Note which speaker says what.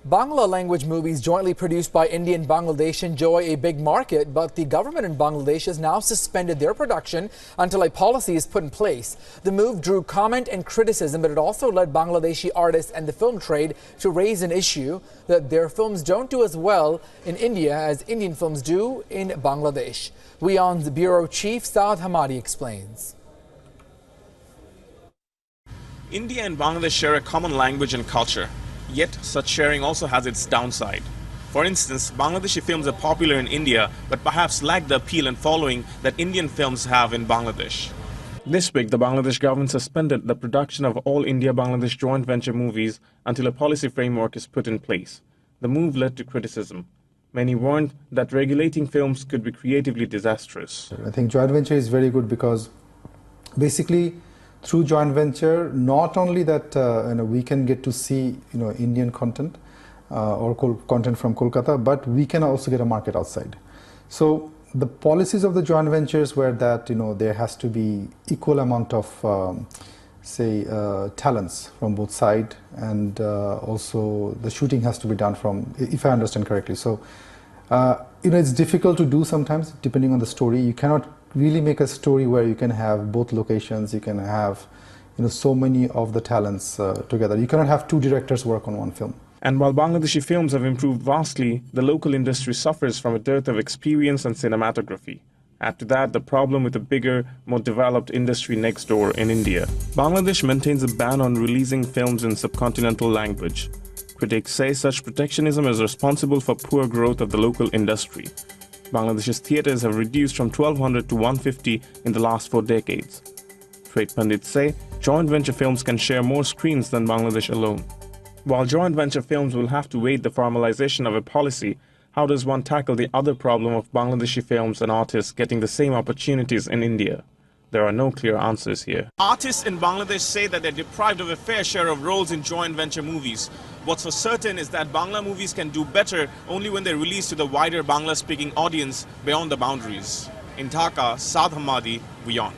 Speaker 1: Bangla language movies jointly produced by India and Bangladesh enjoy a big market, but the government in Bangladesh has now suspended their production until a policy is put in place. The move drew comment and criticism, but it also led Bangladeshi artists and the film trade to raise an issue that their films don't do as well in India as Indian films do in Bangladesh. WION'S bureau chief Saad Hammadi explains.
Speaker 2: India and Bangladesh share a common language and culture. Yet, such sharing also has its downside. For instance, Bangladeshi films are popular in India, but perhaps lack the appeal and following that Indian films have in Bangladesh. This week, the Bangladesh government suspended the production of all India-Bangladesh joint venture movies until a policy framework is put in place. The move led to criticism. Many warned that regulating films could be creatively disastrous.
Speaker 3: I think joint venture is very good because basically through joint venture, not only that we can get to see Indian content or content from Kolkata, but we can also get a market outside. So the policies of the joint ventures were that there has to be equal amount of talents from both sides, and also the shooting has to be done from, if I understand correctly. So it's difficult to do sometimes depending on the story. You cannot really make a story where you can have both locations, you can have so many of the talents together. You cannot have two directors work on one film.
Speaker 2: And while Bangladeshi films have improved vastly, the local industry suffers from a dearth of experience and cinematography. Add to that the problem with a bigger, more developed industry next door in India. Bangladesh maintains a ban on releasing films in subcontinental language. Critics say such protectionism is responsible for poor growth of the local industry. Bangladesh's theatres have reduced from 1,200 to 150 in the last 4 decades. Trade pundits say joint venture films can share more screens than Bangladesh alone. While joint venture films will have to wait the formalization of a policy, how does one tackle the other problem of Bangladeshi films and artists getting the same opportunities in India? There are no clear answers here. Artists in Bangladesh say that they're deprived of a fair share of roles in joint venture movies. What's for certain is that Bangla movies can do better only when they're released to the wider Bangla-speaking audience beyond the boundaries. In Dhaka, Saad Hammadi, WION'.